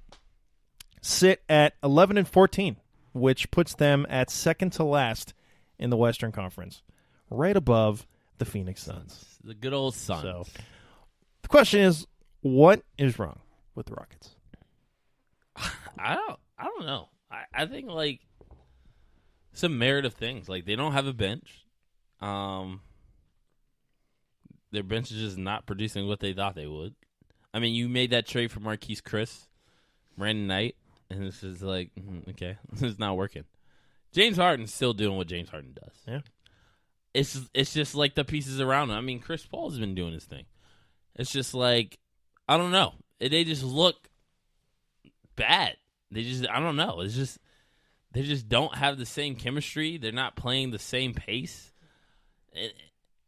S4: sit at 11-14, which puts them at second to last in the Western Conference, right above the Phoenix Suns.
S3: The good old Suns.
S4: So the question is, what is wrong with the Rockets?
S3: I don't know. I think like some merit of things. Like they don't have a bench. Their bench is just not producing what they thought they would. I mean, you made that trade for Marquise Chris, Brandon Knight, and it's just like, okay, this is not working. James Harden's still doing what James Harden does.
S4: Yeah.
S3: It's just like the pieces around him. I mean, Chris Paul's been doing his thing. It's just like, I don't know. They just look bad. I don't know. It's just, they just don't have the same chemistry. They're not playing the same pace.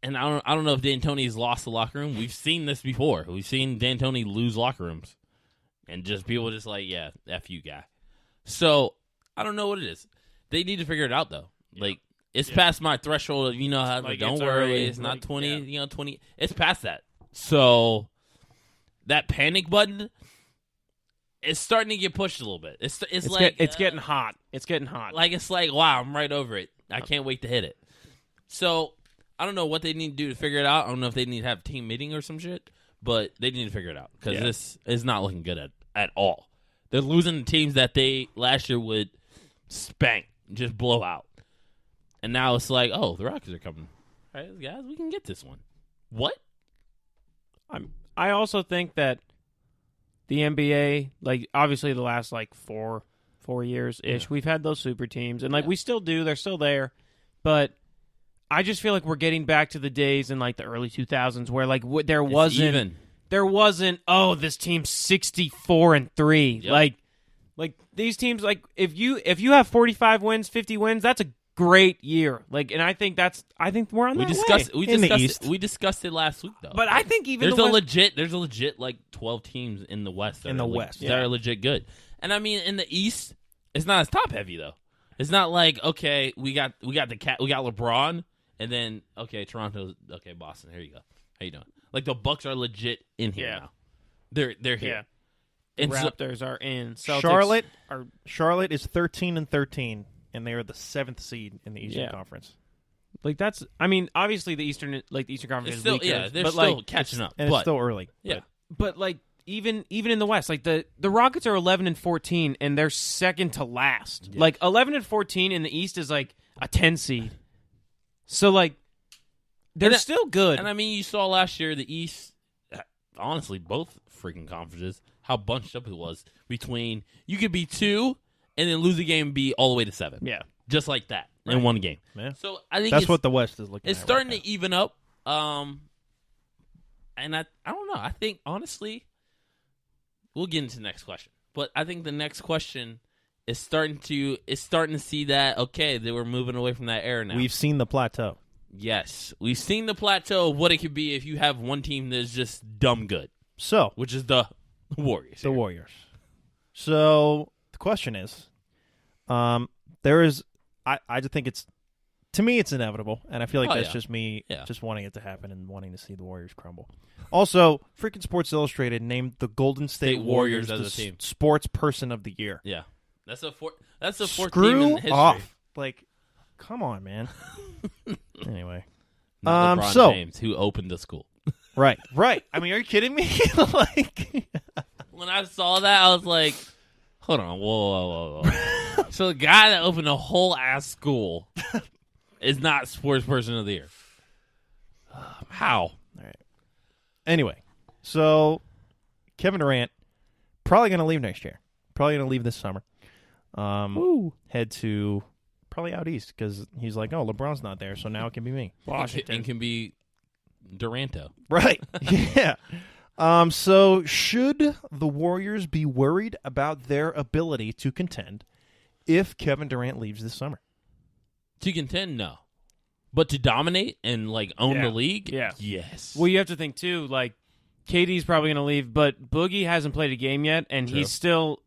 S3: And I don't know if D'Antoni's lost the locker room. We've seen this before. We've seen D'Antoni lose locker rooms. And just people just like, yeah, F you, guy. So, I don't know what it is. They need to figure it out, though. Like, it's past my threshold of, how,
S5: Like,
S3: don't
S5: it's
S3: worry,
S5: early.
S3: it's not
S5: Like,
S3: 20,
S5: yeah.
S3: 20. It's past that. So, that panic button is starting to get pushed a little bit. It's like...
S5: it's getting hot. It's getting hot.
S3: Like, it's like, wow, I'm right over it. I can't wait to hit it. So, I don't know what they need to do to figure it out. I don't know if they need to have a team meeting or some shit, but they need to figure it out because this is not looking good at all. They're losing the teams that they last year would spank, just blow out. And now it's like, oh, the Rockets are coming. All right, guys, we can get this one. What?
S5: I also think that the NBA, like obviously the last like four years ish, we've had those super teams, and like we still do. They're still there, but I just feel like we're getting back to the days in like the early 2000s where like there wasn't oh, this team's 64-3.
S3: Yep.
S5: Like these teams, like if you have 45 wins, 50 wins, that's a great year. Like, and I think we're on that way.
S3: We discussed it last week though.
S5: But I think even
S3: there's
S5: the
S3: a legit like 12 teams in the West. That
S4: In the
S3: are
S4: West,
S3: that are legit good. And I mean, in the East, it's not as top heavy though. It's not like we got LeBron, and then Toronto, Boston. Here you go. How you doing? Like the Bucks are legit in here
S5: Yeah.
S3: now. They're here.
S5: Yeah.
S3: And so-
S5: Raptors are in. Celtics
S4: Charlotte is 13-13, and they are the 7th seed in the Eastern Conference.
S5: like that's. I mean, obviously the Eastern Conference
S3: it's
S5: is
S3: still
S5: weaker,
S3: they're
S5: but
S3: still
S5: like
S3: catching up.
S4: And
S3: but
S4: it's still early.
S3: yeah,
S5: but like even in the West, like the Rockets are 11-14 and they're second to last.
S3: Yeah.
S5: Like 11-14 in the East is like a 10 seed. So like they're still good.
S3: And I mean, you saw last year the East, honestly, both freaking conferences, how bunched up it was between you could be 2 and then lose a game and be all the way to 7.
S5: Yeah.
S3: Just like that in one game.
S4: Yeah.
S3: So I think
S4: That's what the West is looking
S3: it's
S4: at.
S3: starting
S4: right
S3: to even up. And I don't know. I think honestly, we'll get into the next question. But I think the next question is starting to see that okay, they were moving away from that era now.
S4: We've seen the plateau.
S3: Yes, we've seen the plateau of what it could be if you have one team that's just dumb good,
S4: So
S3: which is the Warriors.
S4: the Warriors. So the question is, there is. I just think it's, to me, it's inevitable, and I feel like that's just me just wanting it to happen and wanting to see the Warriors crumble. Also, freaking Sports Illustrated named the Golden State Warriors
S3: as
S4: the
S3: a team.
S4: Sports Person of the Year.
S3: Yeah, that's the fourth team
S4: Screw
S3: in history.
S4: off! Like, come on, man. Anyway,
S3: Not LeBron
S4: so
S3: James, who opened the school.
S4: right. I mean, are you kidding me? Like,
S3: When I saw that, I was like, hold on, whoa. So the guy that opened a whole ass school is not Sports Person of the Year. How?
S4: all right. Anyway, so Kevin Durant probably going to leave next year. Probably going to leave this summer. Head to probably out east because he's like, oh, LeBron's not there, so now it can be me.
S3: Washington can be Duranto.
S4: Right. Yeah. So should the Warriors be worried about their ability to contend if Kevin Durant leaves this summer?
S3: To contend, no. But to dominate and like own the league,
S5: Yeah.
S3: yes.
S5: Well, you have to think too. Like KD's probably going to leave, but Boogie hasn't played a game yet, and
S3: True.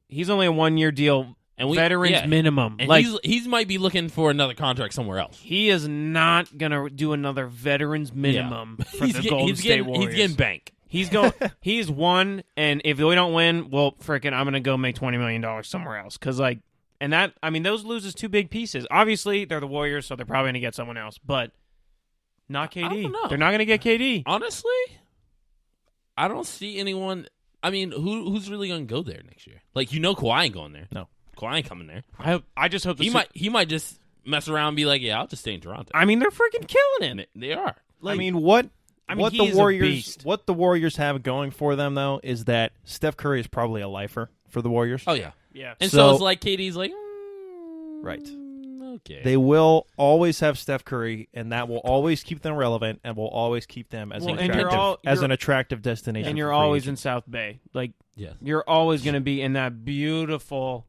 S5: he's only a 1-year deal,
S3: And
S5: veterans minimum.
S3: And
S5: like
S3: he's might be looking for another contract somewhere else.
S5: he is not going to do another veterans minimum for the Golden State Warriors.
S3: He's getting bank.
S5: He's going. He's won, and if we don't win, well, frickin', I'm gonna go make $20 million somewhere else. Because those loses 2 big pieces. Obviously, they're the Warriors, so they're probably gonna get someone else, but not KD.
S3: I don't know.
S5: They're not gonna get KD.
S3: Honestly, I don't see anyone. I mean, who's really gonna go there next year? Like, Kawhi ain't going there.
S4: No.
S3: Kawhi ain't coming there.
S5: I just hope
S3: He might just mess around and be like, yeah, I'll just stay in Toronto.
S5: I mean, they're freaking killing it.
S3: They are.
S4: What
S5: he's
S4: the Warriors have going for them though is that Steph Curry is probably a lifer for the Warriors.
S3: Oh yeah.
S5: Yeah.
S3: And
S4: So-
S3: so it's like KD's like,
S4: Right.
S3: Okay.
S4: They will always have Steph Curry, and that will always keep them relevant, and will always keep them as
S5: Well, and you're
S4: an attractive destination.
S5: And you're
S4: for free
S5: always
S4: agents.
S5: in South Bay. Like,
S3: Yes.
S5: you're always gonna be in that beautiful,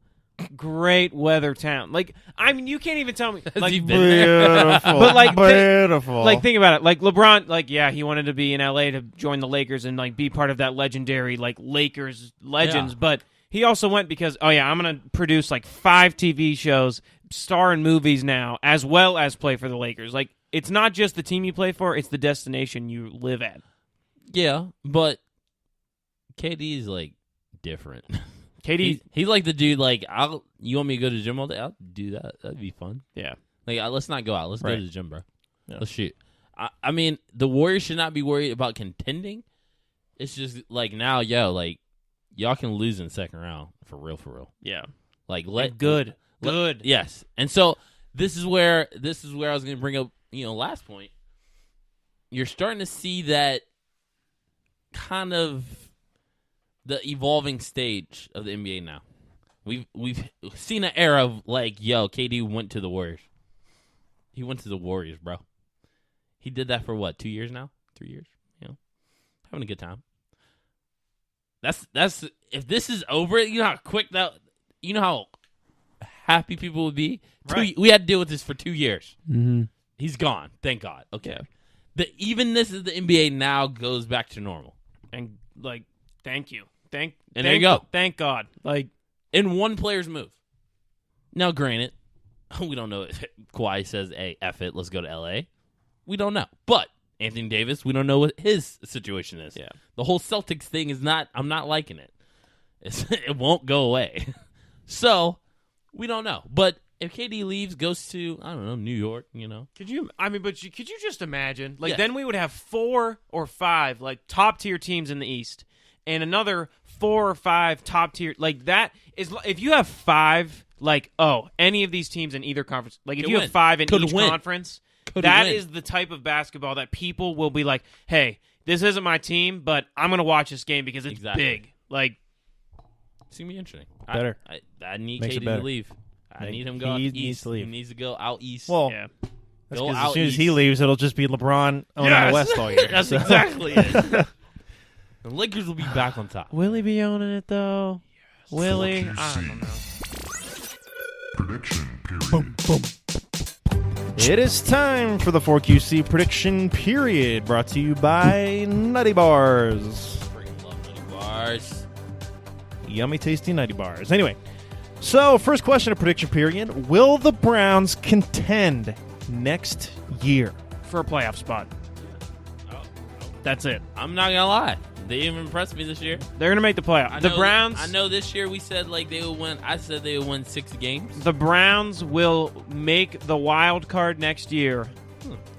S5: great weather town. Like, I mean, you can't even tell me.
S3: Has
S5: Like,
S3: he been there?
S4: Beautiful,
S5: But, like,
S4: beautiful.
S5: Like, think about it. Like, LeBron, like, yeah, he wanted to be in LA to join the Lakers and, like, be part of that legendary, like, Lakers legends.
S3: Yeah.
S5: But he also went because, oh, yeah, I'm going to produce, like, 5 TV shows, star in movies now, as well as play for the Lakers. Like, it's not just the team you play for, it's the destination you live at.
S3: Yeah, but KD's like different.
S5: KD,
S3: He's like the dude. Like, you want me to go to the gym all day? I'll do that. That'd be fun.
S5: yeah.
S3: Like, let's not go out. Let's go
S4: Right.
S3: to the gym, bro.
S4: Yeah.
S3: Let's shoot. I mean, the Warriors should not be worried about contending. It's just like now, y'all can lose in the second round for real.
S5: Yeah.
S3: Like,
S5: Good.
S3: Yes. And so this is where I was going to bring up, last point. You're starting to see that kind of the evolving stage of the NBA now. We've seen an era of like, KD went to the Warriors. He went to the Warriors, bro. He did that for what, 2 years now? 3 years? Having a good time. That's if this is over, you know how quick how happy people would be.
S5: Right.
S3: We had to deal with this for 2 years.
S5: Mm-hmm.
S3: He's gone. Thank God. Okay.
S5: Yeah.
S3: The evenness of the NBA now goes back to normal.
S5: And, like, thank you.
S3: And there you go.
S5: Thank God. Like,
S3: In one player's move. Now, granted, we don't know if Kawhi says, hey, F it, let's go to L.A. We don't know. But Anthony Davis, we don't know what his situation is.
S5: Yeah.
S3: The whole Celtics thing is I'm not liking it. It won't go away. So, we don't know. But if KD leaves, goes to, I don't know, New York,
S5: could you just imagine? Like,
S3: Yeah.
S5: then we would have 4 or 5, like, top-tier teams in the East, and another 4 or 5 top tier like that is if you have 5 like any of these teams in either conference like if
S3: Could
S5: you
S3: win.
S5: have 5 in
S3: Could
S5: each
S3: win.
S5: conference
S3: Could
S5: that
S3: win.
S5: is the type of basketball that people will be like, hey, this isn't my team, but I'm gonna watch this game because it's
S3: Exactly.
S5: big. Like
S3: It's gonna be interesting.
S4: Better.
S3: I need
S4: Makes it
S3: KD
S4: better.
S3: to leave. I
S4: Make-
S3: need him to go out
S4: he
S3: east.
S4: needs to leave.
S3: He needs to go out east.
S4: Well,
S5: yeah.
S4: that's
S3: Go
S4: 'cause
S3: out
S4: as soon as he
S3: east.
S4: leaves, it'll just be LeBron owning
S3: Yes!
S4: the West all year.
S3: That's
S4: So-
S3: exactly it. The Lakers will be back on top.
S5: Will he be owning it though? Will he? I don't know.
S4: It is time for the 4QC prediction period, brought to you by Nutty Bars.
S3: Freaking love Nutty Bars.
S4: Yummy, tasty Nutty Bars. Anyway, so first question of prediction period. Will the Browns contend next year?
S5: For a playoff spot. That's it.
S3: I'm not gonna lie. They even impressed me this year.
S5: They're gonna make the playoff. The Browns.
S3: I know this year we said like they would win. I said they would win 6 games.
S5: The Browns will make the wild card next year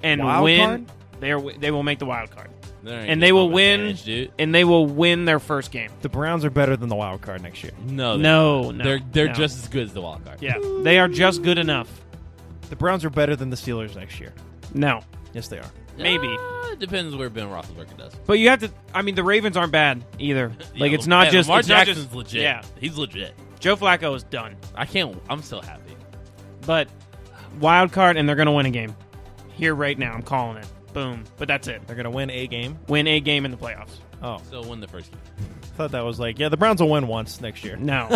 S5: and
S4: Wild
S5: win.
S4: card?
S5: They will make the wild card,
S3: They're
S5: and they will win.
S3: advantage, dude.
S5: And they will win their first game.
S4: The Browns are better than the wild card next year.
S3: No,
S5: No,
S3: they're
S5: no.
S3: just as good as the wild card.
S5: Yeah, they are just good enough.
S4: The Browns are better than the Steelers next year.
S5: No,
S4: Yes, they are.
S5: maybe.
S3: It depends where Ben Roethlisberger does.
S5: But you have to. I mean, the Ravens aren't bad either. Like
S3: Yeah,
S5: it's not just.
S3: Lamar
S5: It's not
S3: Jackson's
S5: just
S3: legit.
S5: Yeah,
S3: He's legit.
S5: Joe Flacco is done.
S3: I'm so happy.
S5: But wild card, and they're going to win a game. Here right now, I'm calling it. Boom. But that's it.
S4: They're going to win a game.
S5: Win a game in the playoffs.
S4: Oh,
S3: So win the first game.
S4: I thought that was like, yeah, the Browns will win once next year.
S5: No,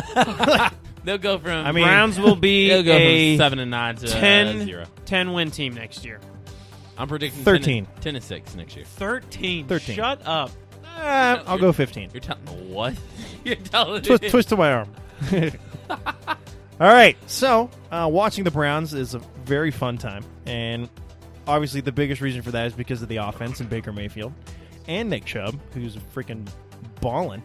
S3: They'll go from
S4: I mean,
S5: Browns will be
S3: they'll go
S5: a
S3: from 7-9 to
S5: 10,
S3: 0.
S5: 10 win team next year.
S3: I'm predicting
S4: 13.
S3: 10-6 next year.
S5: 13.
S4: 13.
S5: Shut up.
S4: I'll go 15.
S3: You're telling what? You're telling
S4: Twist of my arm. All right, so watching the Browns is a very fun time, and obviously the biggest reason for that is because of the offense and Baker Mayfield and Nick Chubb, who's freaking balling.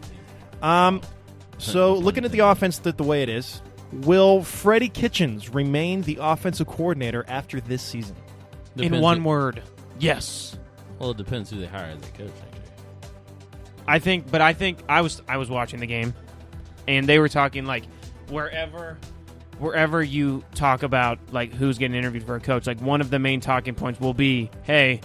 S4: So looking at the offense the way it is, will Freddie Kitchens remain the offensive coordinator after this season?
S5: In one word, yes.
S3: Well, it depends who they hire as a coach next year.
S5: I think I was watching the game, and they were talking like wherever you talk about like who's getting interviewed for a coach, like one of the main talking points will be, hey,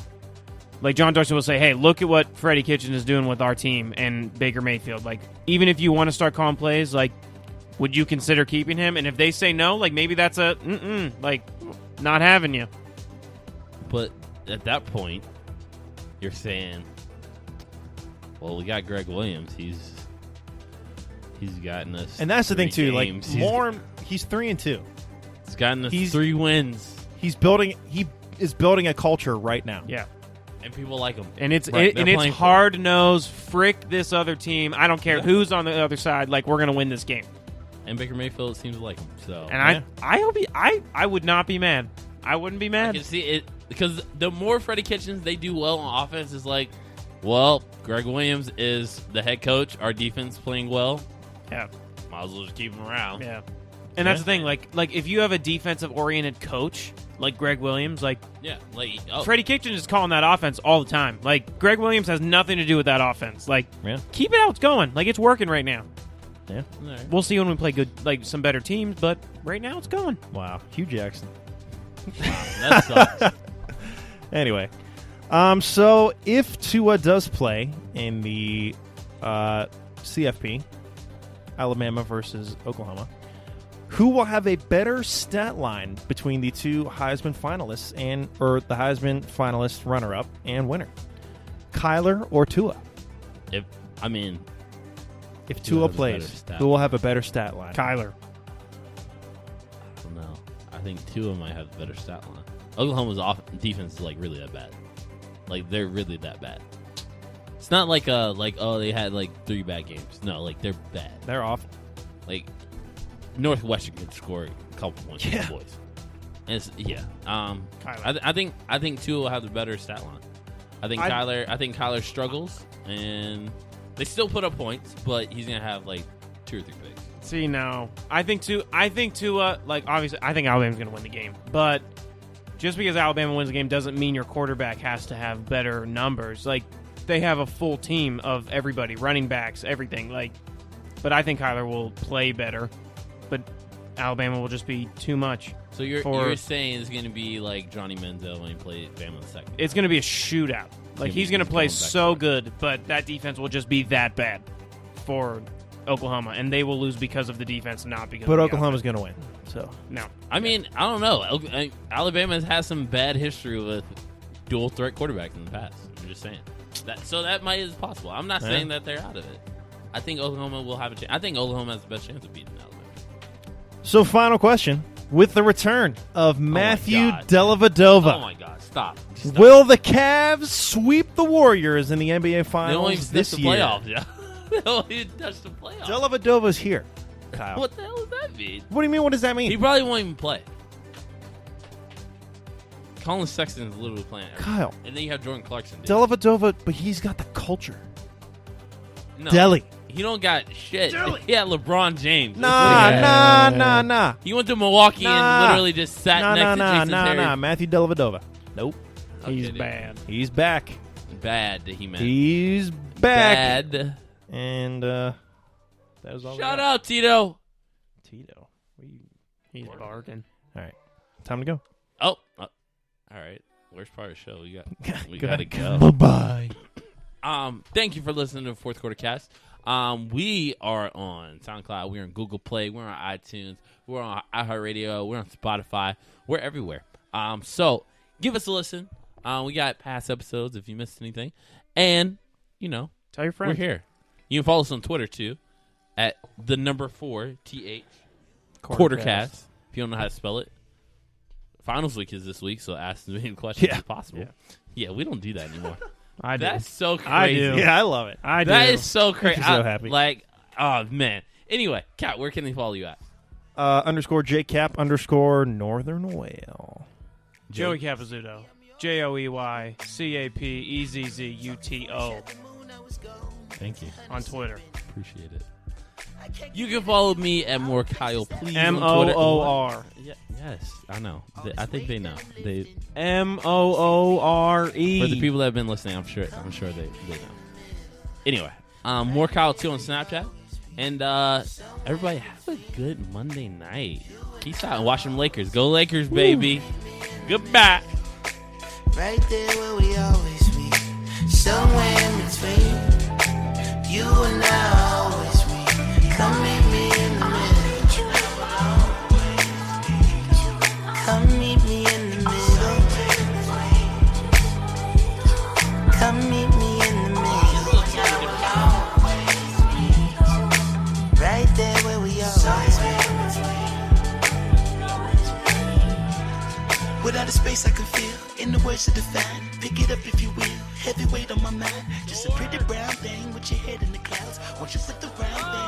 S5: like John Dorsey will say, hey, look at what Freddie Kitchens is doing with our team and Baker Mayfield. Like even if you want to start calling plays, like would you consider keeping him? And if they say no, like maybe that's a like not having you.
S3: But at that point, you're saying, well, we got Greg Williams. He's gotten us,
S4: And that's the thing too. Like
S3: games.
S4: he's 3-2.
S3: He's gotten us
S4: he's-
S3: 3 wins,
S4: He is building a culture right now.
S5: Yeah.
S3: and people like him.
S5: And it's
S3: Right, they're
S5: and it's
S3: playing for
S5: hard nosed. Frick this other team. I don't care who's on the other side. Like we're gonna win this game.
S3: And Baker Mayfield seems to like him. So
S5: And I would not be mad. I wouldn't be
S3: I
S5: mad.
S3: can see it because the more Freddie Kitchens they do well on offense is like, well, Greg Williams is the head coach. Our defense playing well.
S5: Yeah.
S3: Might as well just keep him around.
S5: Yeah. And that's the thing. Like if you have a defensive oriented coach like Greg Williams, like
S3: Yeah, like
S5: Freddie Kitchens is calling that offense all the time. Like Greg Williams has nothing to do with that offense. Like
S4: Yeah.
S5: keep it how it's going. Like it's working right now.
S4: Yeah.
S3: all right.
S5: We'll see when we play good, like some better teams. But right now it's going.
S4: Wow. Hugh Jackson.
S3: That sucks.
S4: Anyway, so if Tua does play in the CFP, Alabama versus Oklahoma, who will have a better stat line between the two Heisman finalists or the Heisman finalist runner-up and winner? Kyler or Tua?
S3: If
S4: If
S3: Tua
S4: Tua
S3: has a
S4: plays,
S3: better stat
S4: who will have a better stat line?
S5: Kyler.
S3: I don't know. I think Tua might have a better stat line. Oklahoma's defense is like really that bad. Like they're really that bad. It's not like they had like 3 bad games. No, like they're bad.
S4: They're off.
S3: Like Northwestern could score a couple points for the boys. And it's, yeah.
S5: Kyler.
S3: I think Tua will have the better stat line. I think Kyler struggles and they still put up points, but he's gonna have like 2 or 3 picks.
S5: See, no. I think Tua, like, obviously, I think Alabama's going to win the game. But just because Alabama wins the game doesn't mean your quarterback has to have better numbers. Like, they have a full team of everybody, running backs, everything. Like, But I think Kyler will play better. But Alabama will just be too much.
S3: So you're saying it's going to be like Johnny Manziel when he played Bama in the second.
S5: It's going to be a shootout. Like, he's going to play so good, but that defense will just be that bad for Oklahoma, and they will lose because of the defense, not because
S4: But
S5: of
S4: Oklahoma's going to win. So
S5: no.
S3: I mean, I don't know. Alabama has some bad history with dual threat quarterbacks in the past. I'm just saying. That might is possible. I'm not saying that they're out of it. I think Oklahoma will have a chance. I think Oklahoma has the best chance of beating Alabama.
S4: So, final question. With the return of Matthew Dellavedova.
S3: Oh, my God. Stop.
S4: Will the Cavs sweep the Warriors in the NBA Finals
S3: they don't even
S4: this
S3: touch
S4: year?
S3: the playoffs, yeah. They don't even touch the playoffs.
S4: Dellavedova's here, Kyle.
S3: What the hell does that mean?
S4: What do you mean? What does that mean?
S3: He probably won't even play. Colin Sexton is literally playing everything.
S4: Kyle.
S3: And then you have Jordan Clarkson.
S4: Dellavedova, but he's got the culture.
S3: No,
S4: Delly.
S3: He don't got shit. He had LeBron James.
S4: Nah.
S3: He went to Milwaukee and literally just sat next to Jason Terry.
S4: Nah. Matthew Dellavedova. Nope.
S5: He's bad.
S4: He's back.
S3: Bad, he meant.
S4: He's back.
S3: Bad.
S4: And that was all.
S3: Shout out, Tito.
S4: Tito.
S5: He's barking.
S4: All right. Time to go.
S3: Oh. All right. Worst part of the show. We got to go.
S4: Bye-bye.
S3: Thank you for listening to the Fourth Quarter Cast. We are on SoundCloud. We're on Google Play. We're on iTunes. We're on iHeartRadio. We're on Spotify. We're everywhere. So give us a listen. We got past episodes if you missed anything. And,
S5: tell your friends.
S3: we're here. You can follow us on Twitter, too, at the number 4TH Quartercast. If you don't know how to spell it. Finals week is this week, so ask as many questions as possible. Yeah, we don't do that anymore.
S5: I do.
S3: That's so crazy.
S5: I do.
S4: Yeah, I love it.
S5: I do.
S3: That is so crazy.
S4: I'm so happy.
S3: Oh, man. Anyway, Kat, where can they follow you at?
S4: _ JCap _ Northern Whale.
S5: Joey Capizzuto. JoeyCapezzuto.
S3: Thank you.
S5: On Twitter.
S3: Appreciate it. You can follow me at more Kyle, please. on Twitter.
S5: MOOR.
S3: Yes, I know. I think they know. They
S5: MOORE.
S3: For the people that have been listening, I'm sure they know. Anyway, more Kyle 2 on Snapchat. And everybody have a good Monday night. Peace out and watch them Lakers. Go Lakers, baby. Goodbye.
S2: Right there where we always meet, somewhere in between. You and I always meet. Come meet me in the middle. Come meet me in the middle. Come meet me in the middle. Right there where we always meet. Without a space I can feel, in the words of the fan, pick it up if you will, heavy weight on my mind, just a pretty brown thing with your head in the clouds, won't you put the round thing